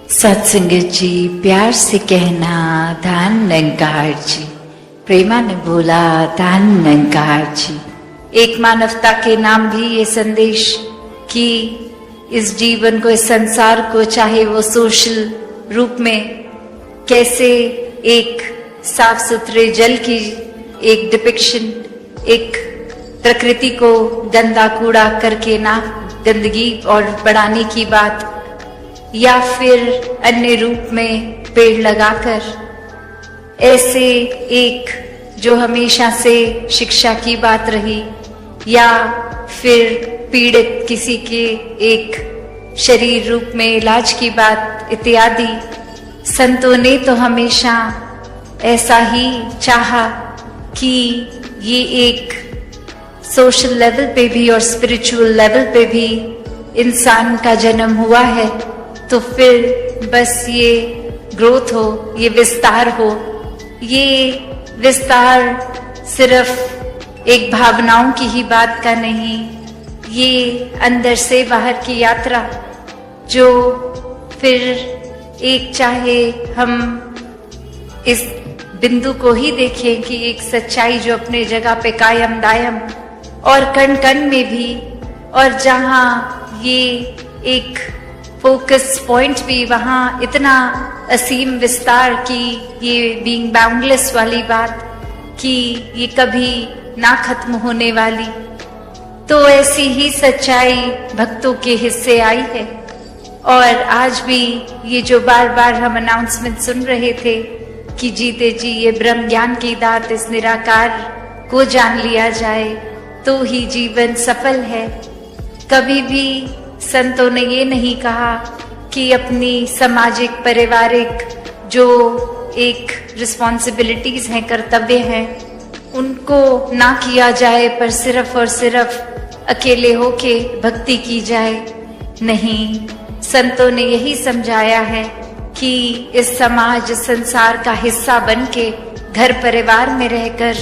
सत्संगत जी, प्यार से कहना धन निरंकार जी। प्रेमा ने बोला धन निरंकार जी। एक मानवता के नाम भी ये संदेश कि इस जीवन को, इस संसार को, चाहे वो सोशल रूप में कैसे एक साफ सुथरे जल की एक डिपिक्शन, एक प्रकृति को गंदा कूड़ा करके ना गंदगी और बढ़ाने की बात, या फिर अन्य रूप में पेड़ लगाकर, ऐसे एक जो हमेशा से शिक्षा की बात रही, या फिर पीड़ित किसी के एक शरीर रूप में इलाज की बात इत्यादि। संतों ने तो हमेशा ऐसा ही चाहा कि ये एक सोशल लेवल पे भी और स्पिरिचुअल लेवल पे भी इंसान का जन्म हुआ है, तो फिर बस ये ग्रोथ हो, ये विस्तार हो। ये विस्तार सिर्फ एक भावनाओं की ही बात का नहीं, ये अंदर से बाहर की यात्रा, जो फिर एक चाहे हम इस बिंदु को ही देखें कि एक सच्चाई जो अपने जगह पे कायम दायम और कण कण में भी, और जहाँ ये एक फोकस पॉइंट भी, वहाँ इतना असीम विस्तार की ये बीइंग बाउंडलेस वाली बात कि ये कभी ना खत्म होने वाली। तो ऐसी ही सच्चाई भक्तों के हिस्से आई है। और आज भी ये जो बार बार हम अनाउंसमेंट सुन रहे थे कि जीते जी ये ब्रह्म ज्ञान की दात, इस निराकार को जान लिया जाए तो ही जीवन सफल है। कभी भी संतों ने ये नहीं कहा कि अपनी सामाजिक पारिवारिक जो एक रिस्पॉन्सिबिलिटीज हैं, कर्तव्य हैं, उनको ना किया जाए, पर सिर्फ और सिर्फ अकेले होके भक्ति की जाए। नहीं, संतों ने यही समझाया है कि इस समाज, संसार का हिस्सा बनके घर परिवार में रहकर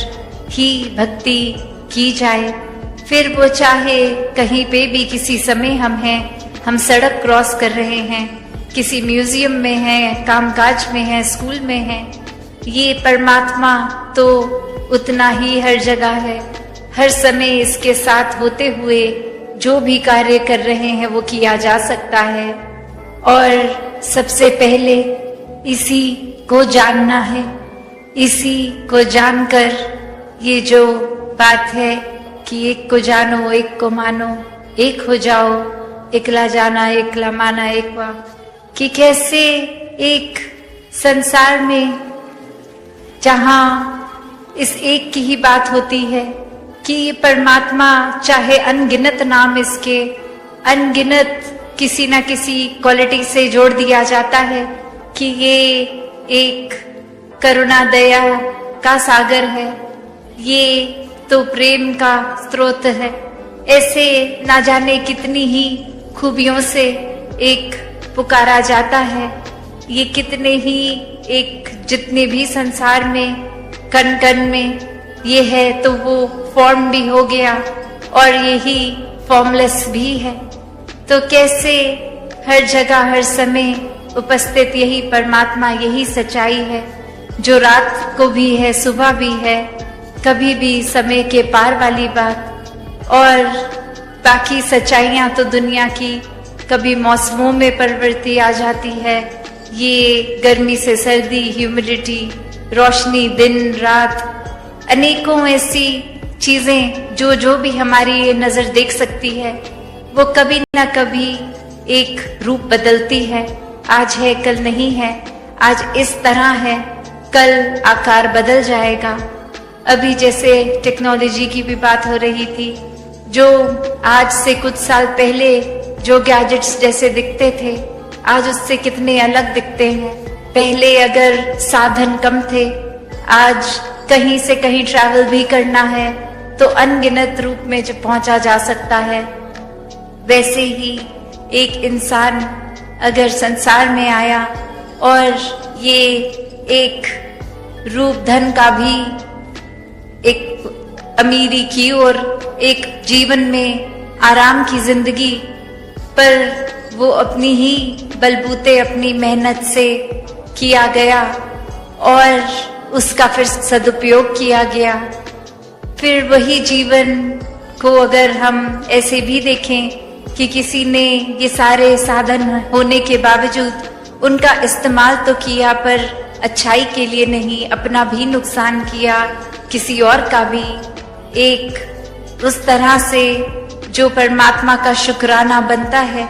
ही भक्ति की जाए। फिर वो चाहे कहीं पे भी किसी समय हम हैं, हम सड़क क्रॉस कर रहे हैं, किसी म्यूजियम में हैं, कामकाज में हैं, स्कूल में हैं, ये परमात्मा तो उतना ही हर जगह है। हर समय इसके साथ होते हुए जो भी कार्य कर रहे हैं वो किया जा सकता है। और सबसे पहले इसी को जानना है। इसी को जानकर ये जो बात है कि एक को जानो, एक को मानो, एक हो जाओ, एकला जाना एकला माना एक वा, कि कैसे एक संसार में जहाँ इस एक की ही बात होती है कि ये परमात्मा, चाहे अनगिनत नाम इसके, अनगिनत किसी ना किसी क्वालिटी से जोड़ दिया जाता है कि ये एक करुणा दया का सागर है, ये तो प्रेम का स्रोत है। ऐसे ना जाने कितनी ही खूबियों से एक पुकारा जाता है। ये कितने ही एक जितने भी संसार में कण कण में ये है, तो वो फॉर्म भी हो गया और यही फॉर्मलेस भी है। तो कैसे हर जगह हर समय उपस्थित यही परमात्मा, यही सच्चाई है जो रात को भी है, सुबह भी है, कभी भी समय के पार वाली बात। और बाकी सच्चाइयाँ तो दुनिया की कभी मौसमों में परिवर्तन आ जाती है, ये गर्मी से सर्दी, ह्यूमिडिटी, रोशनी, दिन रात, अनेकों ऐसी चीजें जो भी हमारी ये नजर देख सकती है, वो कभी ना कभी एक रूप बदलती है। आज है कल नहीं है, आज इस तरह है, कल आकार बदल जाएगा। अभी जैसे टेक्नोलॉजी की भी बात हो रही थी, जो आज से कुछ साल पहले जो गैजेट्स जैसे दिखते थे, आज उससे कितने अलग दिखते हैं। पहले अगर साधन कम थे, आज कहीं से कहीं ट्रैवल भी करना है तो अनगिनत रूप में जो पहुंचा जा सकता है। वैसे ही एक इंसान अगर संसार में आया और ये एक रूप धन का भी एक अमीरी की और एक जीवन में आराम की जिंदगी पर वो अपनी ही बलबूते अपनी मेहनत से किया गया और उसका फिर सदुपयोग किया गया। फिर वही जीवन को अगर हम ऐसे भी देखें कि किसी ने ये सारे साधन होने के बावजूद उनका इस्तेमाल तो किया पर अच्छाई के लिए नहीं, अपना भी नुकसान किया, किसी और का भी, एक उस तरह से जो परमात्मा का शुक्राना बनता है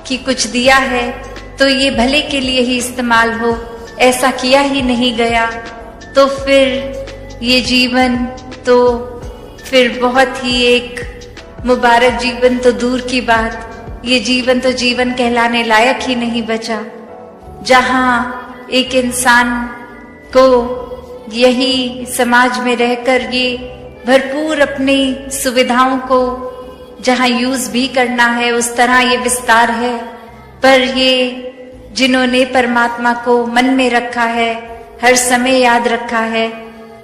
कि कुछ दिया है तो ये भले के लिए ही इस्तेमाल हो, ऐसा किया ही नहीं गया, तो फिर ये जीवन तो फिर बहुत ही एक मुबारक जीवन तो दूर की बात, ये जीवन तो जीवन कहलाने लायक ही नहीं बचा, जहाँ एक इंसान को यही समाज में रहकर ये भरपूर अपनी सुविधाओं को जहाँ यूज भी करना है उस तरह ये विस्तार है, पर ये जिन्होंने परमात्मा को मन में रखा है, हर समय याद रखा है,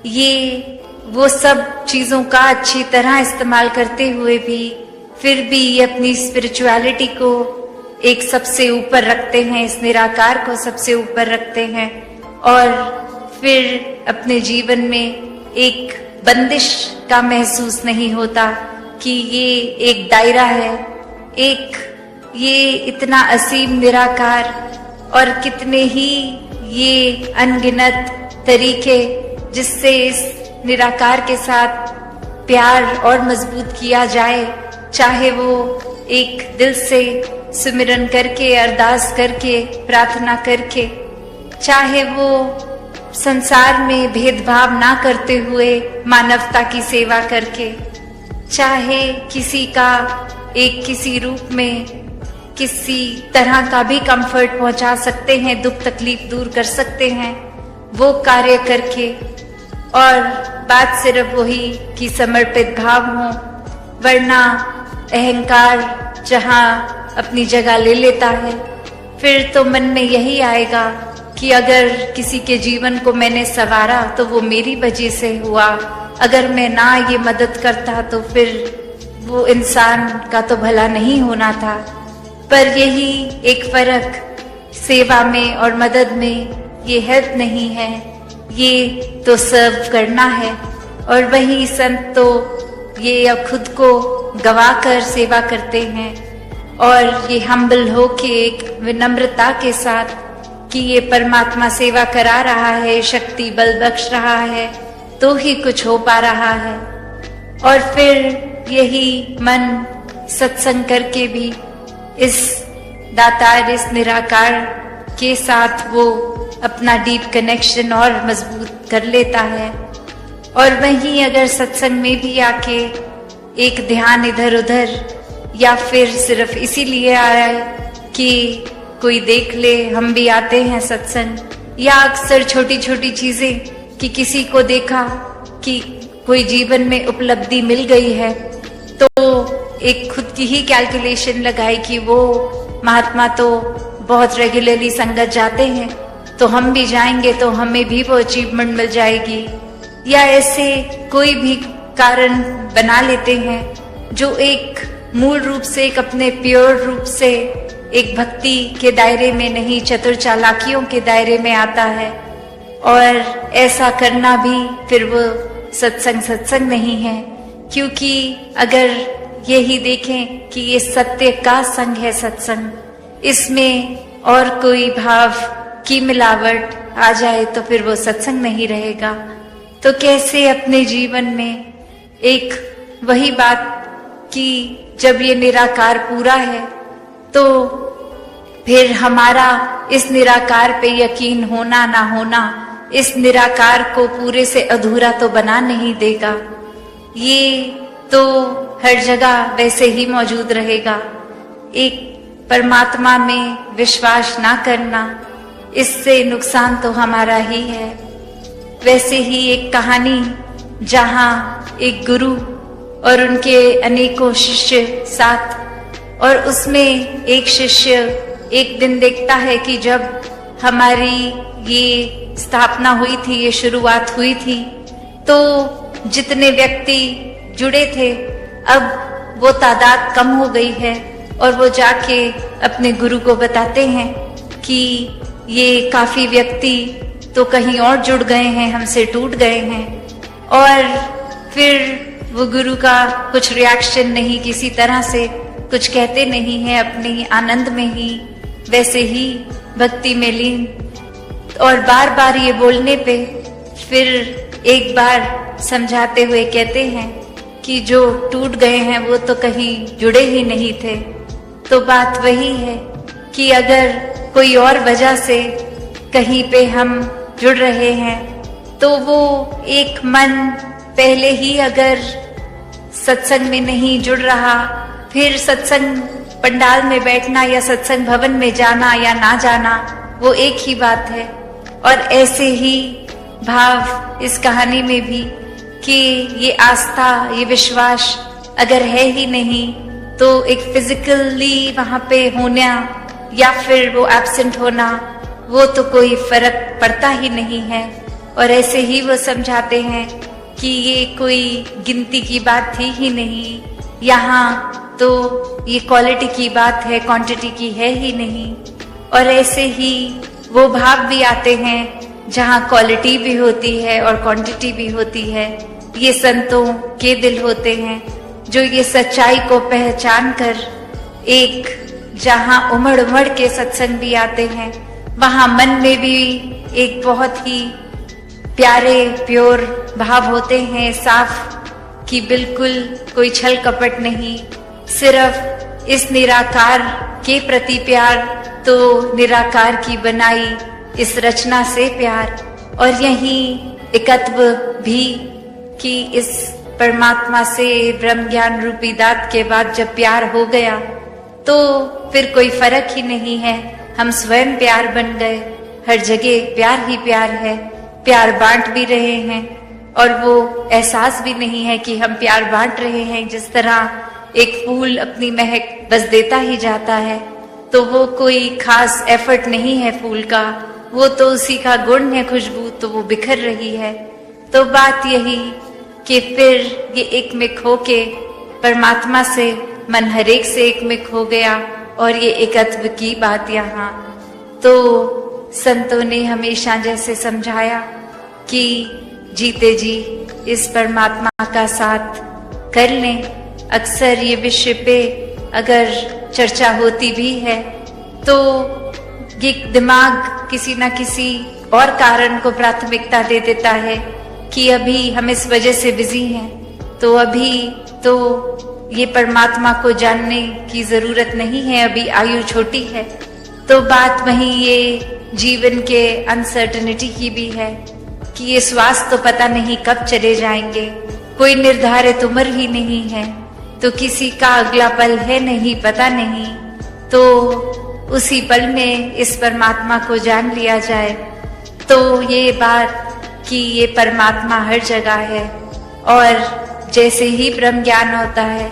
ये वो सब चीजों का अच्छी तरह इस्तेमाल करते हुए भी फिर भी ये अपनी स्पिरिचुअलिटी को एक सबसे ऊपर रखते हैं, इस निराकार को सबसे ऊपर रखते हैं और फिर अपने जीवन में एक बंदिश का महसूस नहीं होता कि ये एक दायरा है, एक ये इतना असीम निराकार और कितने ही ये अनगिनत तरीके जिससे इस निराकार के साथ प्यार और मजबूत किया जाए, चाहे वो एक दिल से सुमिरन करके, अरदास करके, प्रार्थना करके, चाहे वो संसार में भेदभाव ना करते हुए मानवता की सेवा करके, चाहे किसी का एक किसी रूप में किसी तरह का भी कंफर्ट पहुंचा सकते हैं, दुख तकलीफ दूर कर सकते हैं, वो कार्य करके, और बात सिर्फ वही कि समर्पित भाव हो, वरना अहंकार जहाँ अपनी जगह ले लेता है फिर तो मन में यही आएगा कि अगर किसी के जीवन को मैंने संवारा तो वो मेरी वजह से हुआ, अगर मैं ना ये मदद करता तो फिर वो इंसान का तो भला नहीं होना था। पर यही एक फर्क सेवा में और मदद में, ये हेल्प नहीं है, ये तो सर्व करना है, और वही संत तो ये खुद को गवा कर सेवा करते हैं और ये हम्बल हो के एक विनम्रता के साथ कि ये परमात्मा सेवा करा रहा है, शक्ति बल बख्श रहा है तो ही कुछ हो पा रहा है। और फिर यही मन सत्संग करके भी इस दातार, इस निराकार के साथ वो अपना डीप कनेक्शन और मजबूत कर लेता है। और वहीं अगर सत्संग में भी आके एक ध्यान इधर उधर, या फिर सिर्फ इसीलिए आ रहा है कि कोई देख ले हम भी आते हैं सत्संग, या अक्सर छोटी छोटी चीजें कि किसी को देखा कि कोई जीवन में उपलब्धि मिल गई है तो एक खुद की ही कैलकुलेशन लगाई कि वो महात्मा तो बहुत रेगुलरली संगत जाते हैं तो हम भी जाएंगे तो हमें भी वो अचीवमेंट मिल जाएगी, या ऐसे कोई भी कारण बना लेते हैं जो एक मूल रूप से, एक अपने प्योर रूप से एक भक्ति के दायरे में नहीं, चतुर चालाकियों के दायरे में आता है। और ऐसा करना भी फिर वो सत्संग नहीं है, क्योंकि अगर यही देखें कि ये सत्य का संग है सत्संग, इसमें और कोई भाव की मिलावट आ जाए तो फिर वो सत्संग नहीं रहेगा। तो कैसे अपने जीवन में एक वही बात कि जब ये निराकार पूरा है तो फिर हमारा इस निराकार पे यकीन होना ना होना इस निराकार को पूरे से अधूरा तो बना नहीं देगा। ये तो हर जगह वैसे ही मौजूद रहेगा। एक परमात्मा में विश्वास ना करना, इससे नुकसान तो हमारा ही है। वैसे ही एक कहानी जहाँ एक गुरु और उनके अनेकों शिष्य साथ, और उसमें एक शिष्य एक दिन देखता है कि जब हमारी ये स्थापना हुई थी, ये शुरुआत हुई थी, तो जितने व्यक्ति जुड़े थे अब वो तादाद कम हो गई है और वो जाके अपने गुरु को बताते हैं कि ये काफी व्यक्ति तो कहीं और जुड़ गए हैं, हमसे टूट गए हैं। और फिर वो गुरु का कुछ रिएक्शन नहीं, किसी तरह से कुछ कहते नहीं है, अपने आनंद में ही वैसे ही भक्ति में लीन। और बार बार ये बोलने पे फिर एक बार समझाते हुए कहते हैं कि जो टूट गए हैं वो तो कहीं जुड़े ही नहीं थे। तो बात वही है कि अगर कोई और वजह से कहीं पे हम जुड़ रहे हैं तो वो एक मन पहले ही अगर सत्संग में नहीं जुड़ रहा, फिर सत्संग पंडाल में बैठना या सत्संग भवन में जाना या ना जाना वो एक ही बात है। और ऐसे ही भाव इस कहानी में भी कि ये आस्था, ये विश्वास अगर है ही नहीं तो एक फिजिकली वहां पे होना या फिर वो एब्सेंट होना, वो तो कोई फर्क पड़ता ही नहीं है। और ऐसे ही वो समझाते हैं कि ये कोई गिनती की बात थी ही नहीं, यहाँ तो ये क्वालिटी की बात है, क्वांटिटी की है ही नहीं। और ऐसे ही वो भाव भी आते हैं जहाँ क्वालिटी भी होती है और क्वांटिटी भी होती है। ये संतों के दिल होते हैं जो ये सच्चाई को पहचान कर एक जहाँ उमड़ उमड़ के सत्संग भी आते हैं, वहाँ मन में भी एक बहुत ही प्यारे प्योर भाव होते हैं, साफ, कि बिल्कुल कोई छल कपट नहीं, सिर्फ इस निराकार के प्रति प्यार, तो निराकार की बनाई इस रचना से प्यार। और यही एकत्व भी कि इस परमात्मा से ब्रह्म ज्ञान रूपी दात के बाद जब प्यार हो गया तो फिर कोई फर्क ही नहीं है, हम स्वयं प्यार बन गए। हर जगह प्यार ही प्यार है, प्यार बांट भी रहे हैं और वो एहसास भी नहीं है कि हम प्यार बांट रहे हैं। जिस तरह एक फूल अपनी महक बस देता ही जाता है, तो वो कोई खास एफर्ट नहीं है फूल का, वो तो उसी का गुण है, खुशबू तो वो बिखर रही है। तो बात यही कि फिर ये एक में खो के परमात्मा से मन हरेक से एक में खो गया। और ये एकत्व की बात यहाँ तो संतों ने हमेशा जैसे समझाया कि जीते जी इस परमात्मा का साथ कर लें। अक्सर ये विषय पे अगर चर्चा होती भी है तो ये दिमाग किसी न किसी और कारण को प्राथमिकता दे देता है कि अभी हम इस वजह से बिजी हैं, तो अभी तो ये परमात्मा को जानने की जरूरत नहीं है, अभी आयु छोटी है। तो बात वही ये जीवन के अनसर्टेनिटी की भी है कि ये श्वास तो पता नहीं कब चले जाएंगे, कोई निर्धारित उम्र ही नहीं है, तो किसी का अगला पल है नहीं, पता नहीं। तो उसी पल में इस परमात्मा को जान लिया जाए तो ये बात कि ये परमात्मा हर जगह है। और जैसे ही ब्रह्म ज्ञान होता है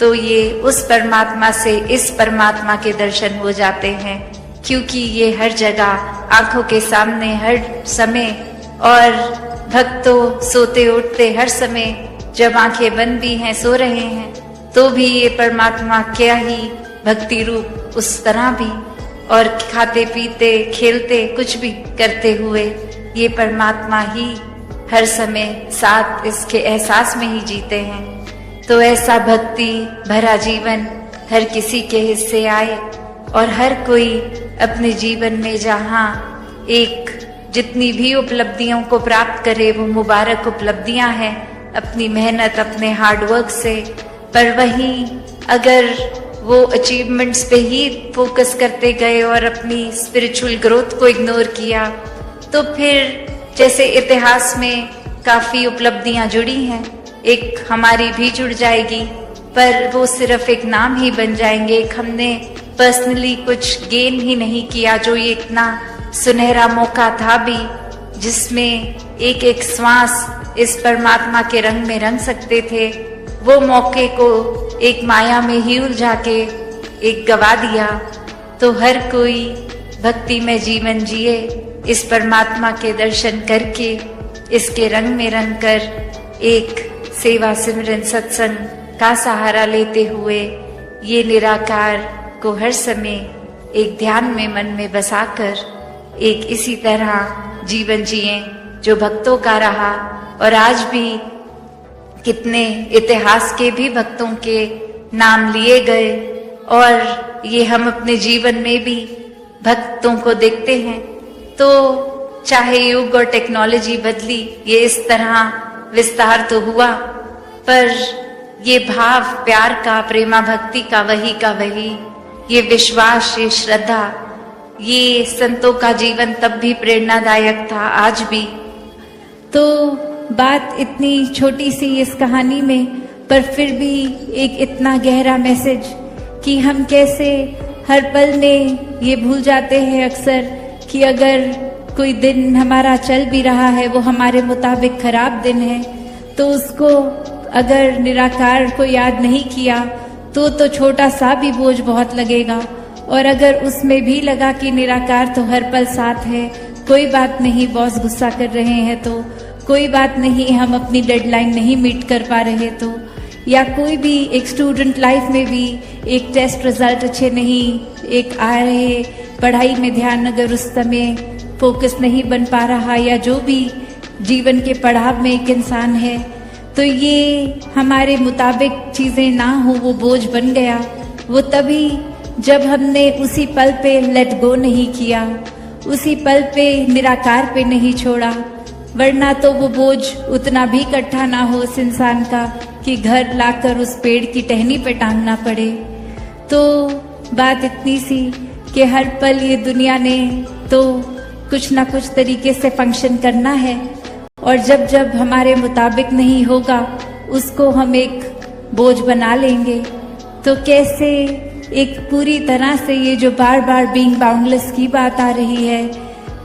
तो ये उस परमात्मा से इस परमात्मा के दर्शन हो जाते हैं, क्योंकि ये हर जगह आंखों के सामने हर समय। और भक्तों सोते उठते हर समय, जब आंखें बंद भी हैं, सो रहे हैं, तो भी ये परमात्मा क्या ही भक्ति रूप उस तरह भी। और खाते पीते खेलते कुछ भी करते हुए ये परमात्मा ही हर समय साथ इसके एहसास में ही जीते हैं। तो ऐसा भक्ति भरा जीवन हर किसी के हिस्से आए और हर कोई अपने जीवन में जहाँ एक जितनी भी उपलब्धियों को प्राप्त करे वो मुबारक उपलब्धियां हैं अपनी मेहनत, अपने हार्डवर्क से। पर वहीं अगर वो अचीवमेंट्स पे ही फोकस करते गए और अपनी स्पिरिचुअल ग्रोथ को इग्नोर किया, तो फिर जैसे इतिहास में काफी उपलब्धियां जुड़ी हैं, एक हमारी भी जुड़ जाएगी, पर वो सिर्फ एक नाम ही बन जाएंगे। एक हमने पर्सनली कुछ गेन ही नहीं किया, जो ये इतना सुनहरा मौका था भी, जिसमें एक एक श्वास इस परमात्मा के रंग में रंग सकते थे, वो मौके को एक माया में ही उलझा के एक गवा दिया। तो हर कोई भक्ति में जीवन जिए, इस परमात्मा के दर्शन करके इसके रंग में रंग कर एक सेवा सिमरन सत्संग का सहारा लेते हुए ये निराकार को हर समय एक ध्यान में मन में बसाकर एक इसी तरह जीवन जिए जो भक्तों का रहा। और आज भी कितने इतिहास के भी भक्तों के नाम लिए गए और ये हम अपने जीवन में भी भक्तों को देखते हैं। तो चाहे युग और टेक्नोलॉजी बदली, ये इस तरह विस्तार तो हुआ, पर ये भाव प्यार का, प्रेमा भक्ति का वही, ये विश्वास, ये श्रद्धा, ये संतों का जीवन तब भी प्रेरणादायक था, आज भी। तो बात इतनी छोटी सी इस कहानी में, पर फिर भी एक इतना गहरा मैसेज कि हम कैसे हर पल में ये भूल जाते हैं अक्सर कि अगर कोई दिन हमारा चल भी रहा है वो हमारे मुताबिक खराब दिन है, तो उसको अगर निराकार को याद नहीं किया तो छोटा सा भी बोझ बहुत लगेगा। और अगर उसमें भी लगा कि निराकार तो हर पल साथ है, कोई बात नहीं, बॉस गुस्सा कर रहे हैं तो, कोई बात नहीं, हम अपनी डेडलाइन नहीं मीट कर पा रहे तो, या कोई भी एक स्टूडेंट लाइफ में भी एक टेस्ट रिजल्ट अच्छे नहीं एक आ रहे, पढ़ाई में ध्यान अगर उस समय फोकस नहीं बन पा रहा, या जो भी जीवन के पड़ाव में एक इंसान है, तो ये हमारे मुताबिक चीजें ना हो वो बोझ बन गया। वो तभी जब हमने उसी पल पे लेट गो नहीं किया, उसी पल पे निराकार पे नहीं छोड़ा, वरना तो वो बोझ उतना भी इकट्ठा ना हो उस इंसान का कि घर लाकर उस पेड़ की टहनी पे टांगना पड़े। तो बात इतनी सी कि हर पल ये दुनिया ने तो कुछ ना कुछ तरीके से फंक्शन करना है, और जब जब हमारे मुताबिक नहीं होगा उसको हम एक बोझ बना लेंगे। तो कैसे एक पूरी तरह से ये जो बार बार बीइंग बाउंडलेस की बात आ रही है,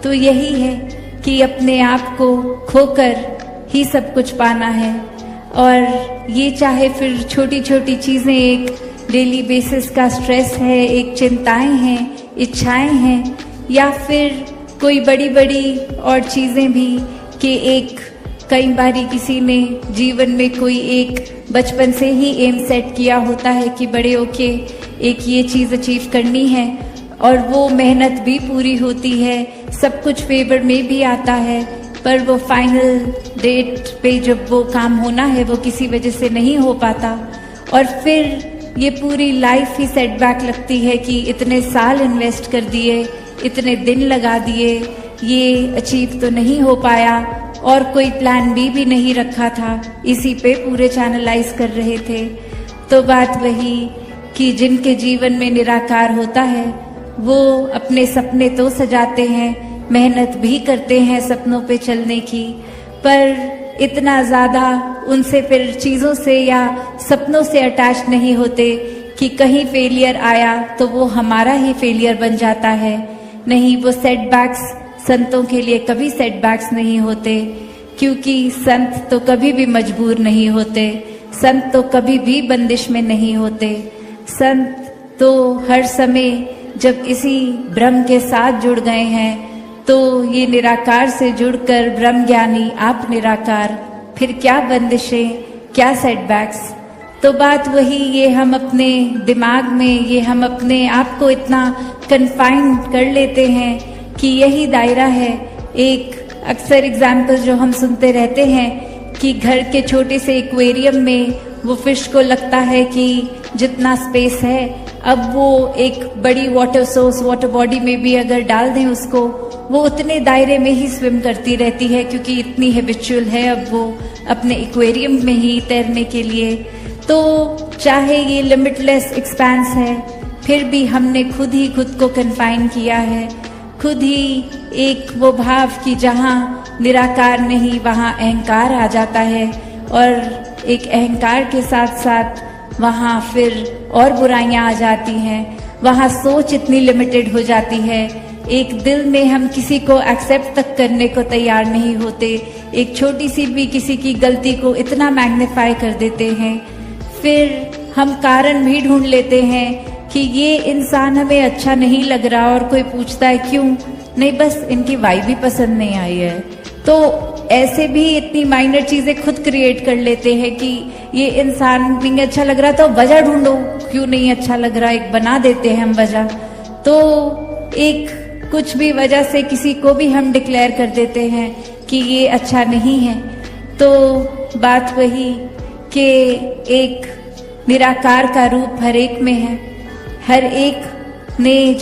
तो यही है कि अपने आप को खोकर ही सब कुछ पाना है। और ये चाहे फिर छोटी छोटी चीजें, एक डेली बेसिस का स्ट्रेस है, एक चिंताएं हैं, इच्छाएं हैं, या फिर कोई बड़ी बड़ी और चीजें भी कि एक कई बारी किसी ने जीवन में कोई एक बचपन से ही एम सेट किया होता है कि बड़े होके एक ये चीज अचीव करनी है, और वो मेहनत भी पूरी होती है, सब कुछ फेवर में भी आता है, पर वो फाइनल डेट पे जब वो काम होना है वो किसी वजह से नहीं हो पाता, और फिर ये पूरी लाइफ ही सेटबैक लगती है कि इतने साल इन्वेस्ट कर दिए, इतने दिन लगा दिए, ये अचीव तो नहीं हो पाया, और कोई प्लान बी भी नहीं रखा था, इसी पे पूरे चैनलाइज कर रहे थे। तो बात वही कि जिनके जीवन में निराकार होता है वो अपने सपने तो सजाते हैं, मेहनत भी करते हैं सपनों पे चलने की, पर इतना ज्यादा उनसे फिर चीजों से या सपनों से अटैच नहीं होते कि कहीं फेलियर आया तो वो हमारा ही फेलियर बन जाता है। नहीं, वो सेटबैक्स संतों के लिए कभी सेटबैक्स नहीं होते, क्योंकि संत तो कभी भी मजबूर नहीं होते, संत तो कभी भी बंदिश में नहीं होते। संत तो हर समय जब इसी ब्रह्म के साथ जुड़ गए हैं, तो ये निराकार से जुड़कर ब्रह्म ज्ञानी आप निराकार, फिर क्या बंदिशें, क्या सेटबैक्स। तो बात वही, ये हम अपने दिमाग में, ये हम अपने आप को इतना कन्फाइन कर लेते हैं कि यही दायरा है। एक अक्सर एग्जाम्पल जो हम सुनते रहते हैं कि घर के छोटे से एक्वेरियम में वो फिश को लगता है कि जितना स्पेस है, अब वो एक बड़ी वाटर सोर्स, वाटर बॉडी में भी अगर डाल दें उसको, वो उतने दायरे में ही स्विम करती रहती है, क्योंकि इतनी हैबिचुअल है अब वो अपने एक्वेरियम में ही तैरने के लिए। तो चाहे ये लिमिटलेस एक्सपेंस है, फिर भी हमने खुद ही खुद को कन्फाइन किया है, खुद ही एक वो भाव कि जहाँ निराकार नहीं वहाँ अहंकार आ जाता है, और एक अहंकार के साथ साथ वहाँ फिर और बुराइयां आ जाती हैं, वहाँ सोच इतनी लिमिटेड हो जाती है, एक दिल में हम किसी को एक्सेप्ट तक करने को तैयार नहीं होते, एक छोटी सी भी किसी की गलती को इतना मैग्नीफाई कर देते हैं, फिर हम कारण भी ढूंढ लेते हैं कि ये इंसान हमें अच्छा नहीं लग रहा, और कोई पूछता है क्यों, नहीं बस इनकी वाइब भी पसंद नहीं आई है, तो ऐसे भी इतनी माइनर चीजें खुद क्रिएट कर लेते हैं कि ये इंसान नहीं अच्छा लग रहा तो वजह ढूंढो, क्यों नहीं अच्छा लग रहा, एक बना देते हैं हम वजह। तो एक कुछ भी वजह से किसी को भी हम डिक्लेयर कर देते हैं कि ये अच्छा नहीं है। तो बात वही कि एक निराकार का रूप हर एक में है, हर एक ने